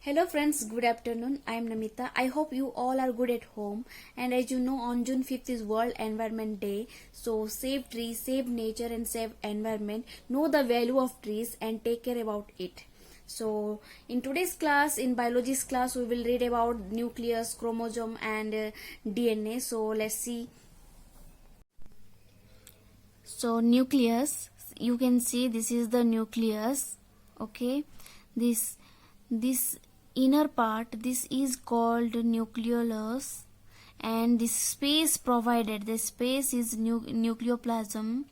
Hello friends, good afternoon. I am Namita. I hope you all are good at home. And as you know, on June 5th is World Environment Day. So save trees, save nature and save environment. Know the value of trees and take care about it. So in today's class, in biology's class, we will read about nucleus, chromosome and DNA. So let's see. So nucleus, you can see this is the nucleus. Okay, this inner part, this is called nucleolus, and this space provided, the space is nucleoplasm,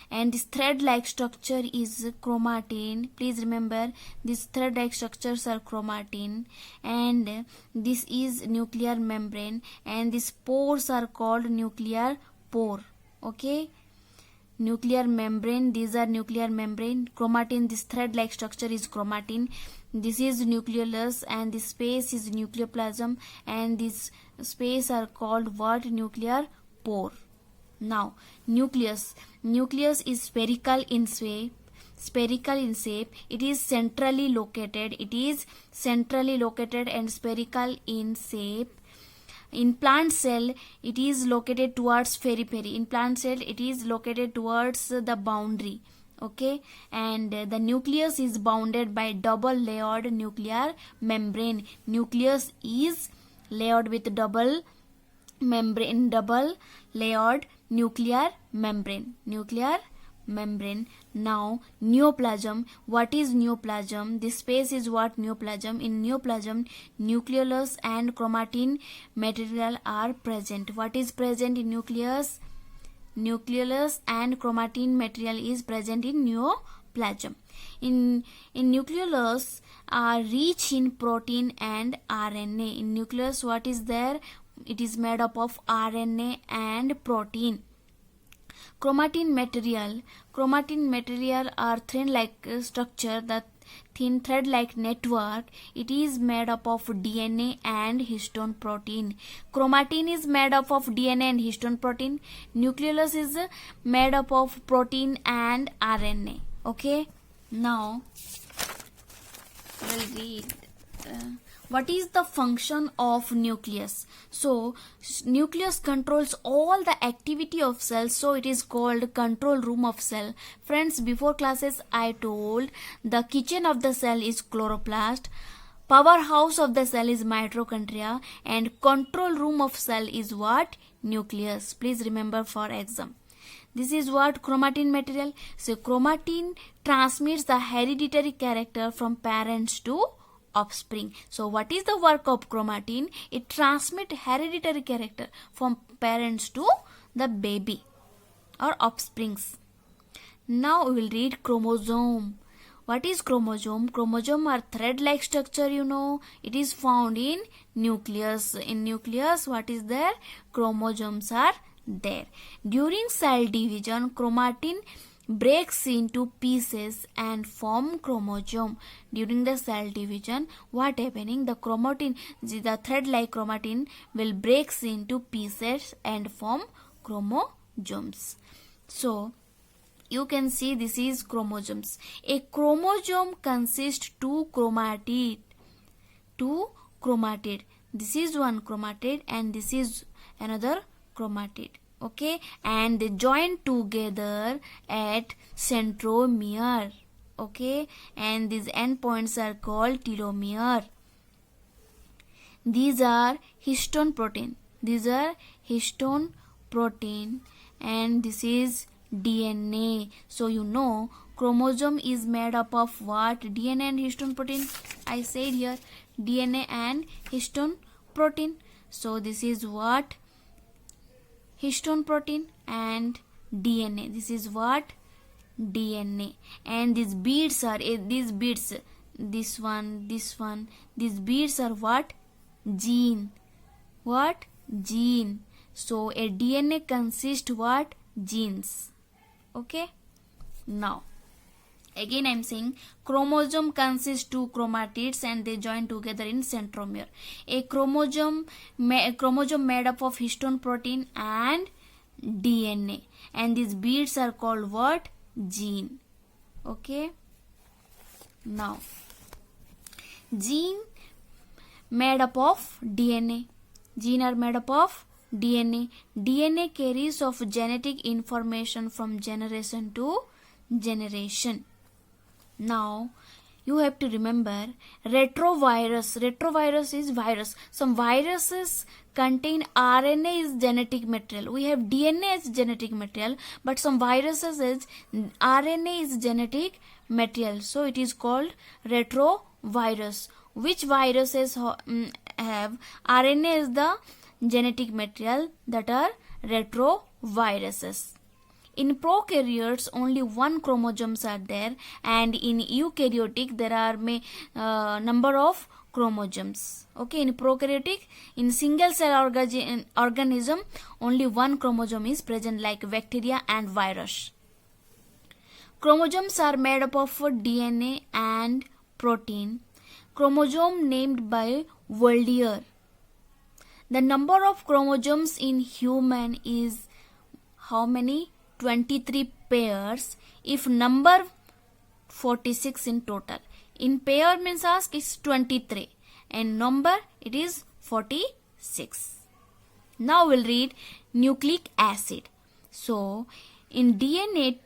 and this thread like structure is chromatin. Please remember, these thread like structures are chromatin, and this is nuclear membrane, and these pores are called nuclear pore. Okay, nuclear membrane, these are nuclear membrane. Chromatin, this thread like structure is chromatin. This is nucleolus, and this space is nucleoplasm, and this space are called what? Nuclear pore. Now nucleus is spherical in shape. It is centrally located and spherical in shape. In plant cell, it is located towards periphery. In plant cell, it is located towards the boundary. Okay, and the nucleus is bounded by double layered nuclear membrane. Nucleus is layered with double layered nuclear membrane. Now neoplasm. What is neoplasm? This space is what? Neoplasm. In neoplasm, nucleolus and chromatin material are present. What is present in nucleus? Nucleolus and chromatin material is present in neoplasm. In nucleolus are rich in protein and RNA. In nucleus, what is there? It is made up of RNA and protein. Chromatin material are thread-like structure, the thin thread-like network. It is made up of DNA and histone protein. Chromatin is made up of DNA and histone protein. Nucleolus is made up of protein and RNA. Okay, now we'll read. What is the function of nucleus? So nucleus controls all the activity of cells, so it is called control room of cell. Friends, before classes I told the kitchen of the cell is chloroplast, powerhouse of the cell is mitochondria, and control room of cell is what? Nucleus. Please remember for exam. This is what? Chromatin material. So chromatin transmits the hereditary character from parents to offspring. So what is the work of chromatin? It transmits hereditary character from parents to the baby or offsprings. Now we will read chromosome. What is chromosome? Chromosome are thread-like structure, you know. It is found in nucleus. In nucleus, what is there? Chromosomes are there. During cell division, chromatin breaks into pieces and form chromosome. During the cell division, what happening? The thread-like chromatin will breaks into pieces and form chromosomes. So you can see this is chromosomes. A chromosome consists two chromatid. This is one chromatid and this is another chromatid. Okay, and they join together at centromere. Okay, and these endpoints are called telomere. These are histone protein, and this is DNA. So you know chromosome is made up of what? DNA and histone protein. I said here DNA and histone protein. So this is what? Histone protein and DNA. This is what? DNA. And these beads are this one. These beads are what? Gene. What? Gene. So a DNA consists what? Genes. Okay. Now again I am saying chromosome consists two chromatids and they join together in centromere. A chromosome made up of histone protein and DNA, and these beads are called what? Gene. Okay. Now gene made up of DNA. Gene are made up of DNA. DNA carries of genetic information from generation to generation. Now you have to remember retrovirus. Retrovirus is virus. Some viruses contain RNA is genetic material. We have DNA as genetic material, but some viruses is RNA is genetic material. So it is called retrovirus. Which viruses have RNA as the genetic material? That are retroviruses. In prokaryotes, only one chromosomes are there, and in eukaryotic there are number of chromosomes. Okay, in prokaryotic, in single cell organism, only one chromosome is present, like bacteria and virus. Chromosomes are made up of DNA and protein. Chromosome named by Waldier. The number of chromosomes in human is how many? 23 pairs. If number 46 in total. In pair means ask is 23 and number it is 46. Now we'll read nucleic acid. So in DNA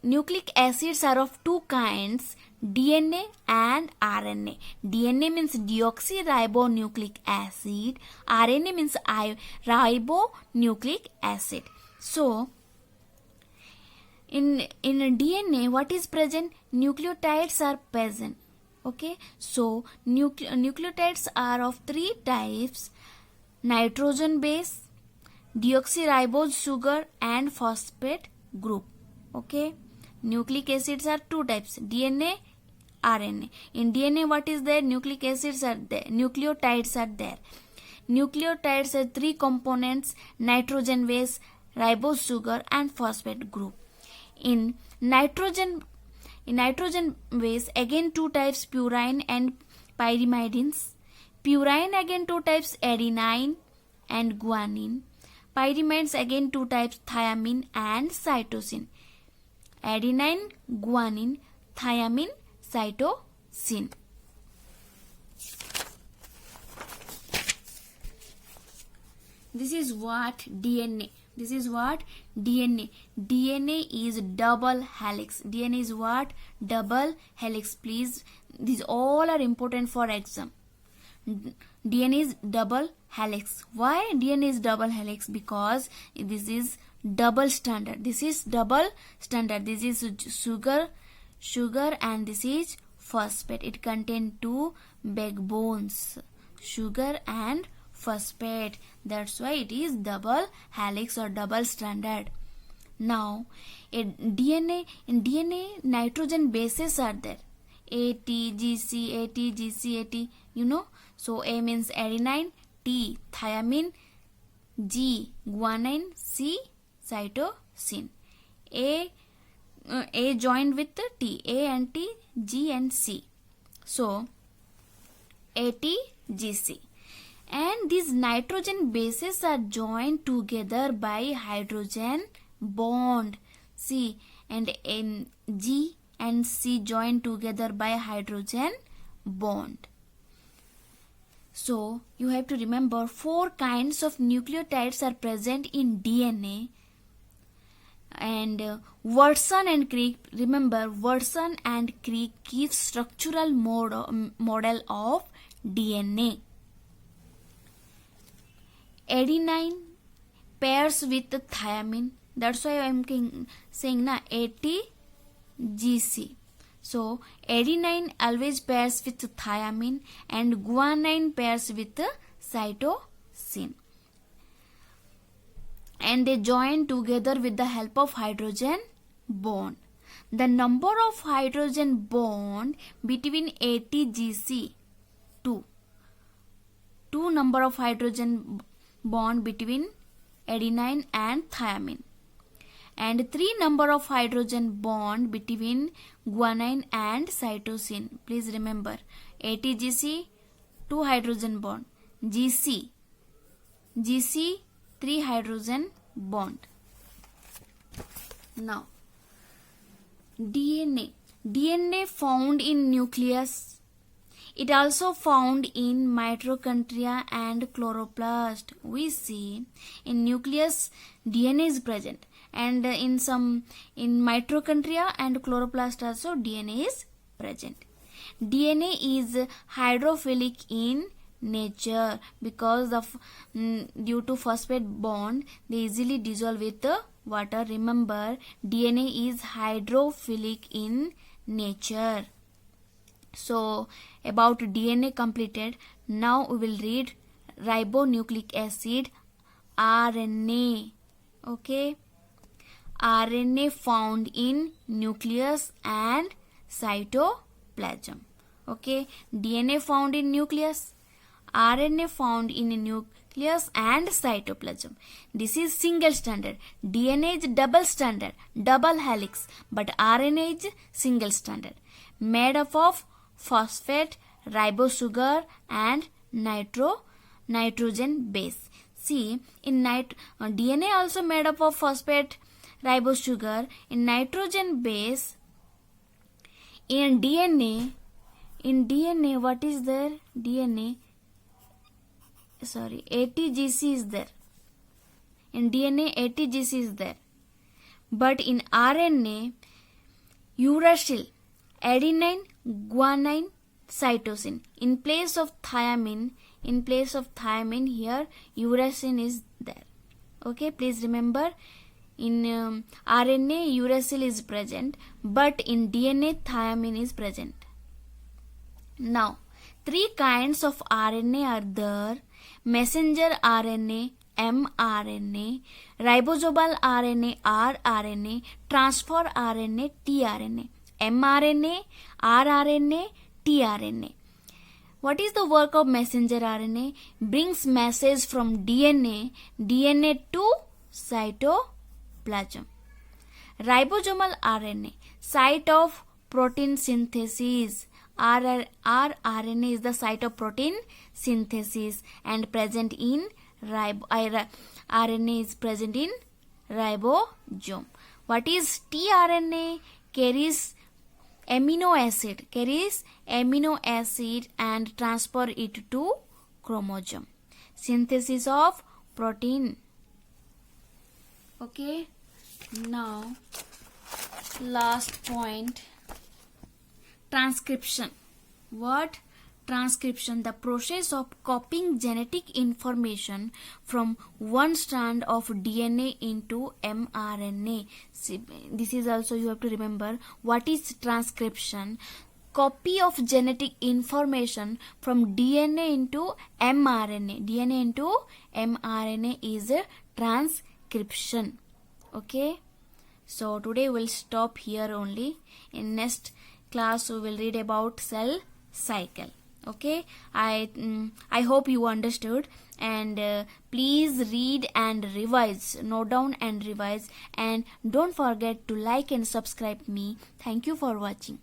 nucleic acids are of two kinds, DNA and RNA. DNA means deoxyribonucleic acid. RNA means ribonucleic acid. So in DNA what is present? Nucleotides are present. Okay, so nucleotides are of three types: nitrogen base, deoxyribose sugar and phosphate group. Okay, nucleic acids are two types: DNA, RNA. In DNA what is there? Nucleic acids are there, nucleotides are there. Nucleotides have three components: nitrogen base, ribose sugar and phosphate group. In nitrogen base again two types, purine and pyrimidines. Purine again two types, adenine and guanine. Pyrimides again two types, thiamine and cytosine. Adenine, guanine, thiamine, cytosine. This is what DNA. This is what DNA. DNA is double helix. DNA is what? Double helix. Please, these all are important for exam. DNA is double helix. Why DNA is double helix? Because this is double stranded. This is double stranded. This is sugar and this is phosphate. It contains two backbones, sugar and phosphate. That's why it is double helix or double stranded. Now in DNA nitrogen bases are there, AT, GC, AT, GC, AT, you know. So A means adenine, T thiamine, G guanine, C cytosine. A joined with T, A and T, G and C. So ATGC. And these nitrogen bases are joined together by hydrogen bond. C and G and C joined together by hydrogen bond. So you have to remember 4 kinds of nucleotides are present in DNA. And Watson and Crick, remember Watson and Crick give structural model of DNA. Adenine pairs with thiamine. That's why I am saying na ATGC. So adenine always pairs with thiamine and guanine pairs with cytosine. And they join together with the help of hydrogen bond. The number of hydrogen bond between ATGC 2 number of hydrogen bond between adenine and thiamine, and 3 number of hydrogen bond between guanine and cytosine. Please remember ATGC 2 hydrogen bond, GC 3 hydrogen bond. Now DNA found in nucleus. It also found in mitochondria and chloroplast. We see in nucleus DNA is present, and in mitochondria and chloroplast also DNA is present. DNA is hydrophilic in nature because due to phosphate bond they easily dissolve with the water. Remember, DNA is hydrophilic in nature. So about DNA completed. Now we will read ribonucleic acid, RNA. Okay, RNA found in nucleus and cytoplasm. Okay, DNA found in nucleus, RNA found in nucleus and cytoplasm. This is single stranded. DNA is double stranded, double helix, but RNA is single stranded, made up of phosphate, ribosugar and nitrogen base. See, in DNA also made up of phosphate, ribosugar, in nitrogen base. In DNA what is there? ATGC is there. In DNA ATGC is there, but in RNA uracil, adenine, guanine, cytosine. In place of thiamine here uracil is there. Okay, please remember, in RNA uracil is present, but in DNA thiamine is present. Now, 3 kinds of RNA are there: messenger RNA, mRNA, ribosomal RNA, rRNA, transfer RNA, tRNA. mRNA, rRNA, tRNA. What is the work of messenger RNA? Brings message from DNA to cytoplasm. Ribosomal RNA, site of protein synthesis. rRNA is the site of protein synthesis and present in RNA is present in ribosome. What is tRNA? Carries amino acid and transfer it to chromosome. Synthesis of protein. Okay, now last point, transcription. What? Transcription, the process of copying genetic information from one strand of DNA into mRNA. See, this is also you have to remember. What is transcription? Copy of genetic information from DNA into mRNA. DNA into mRNA is a transcription. Okay, so today we'll stop here only. In next class we will read about cell cycle. Okay, I hope you understood, and please read and revise, note down and revise, and don't forget to like and subscribe me. Thank you for watching.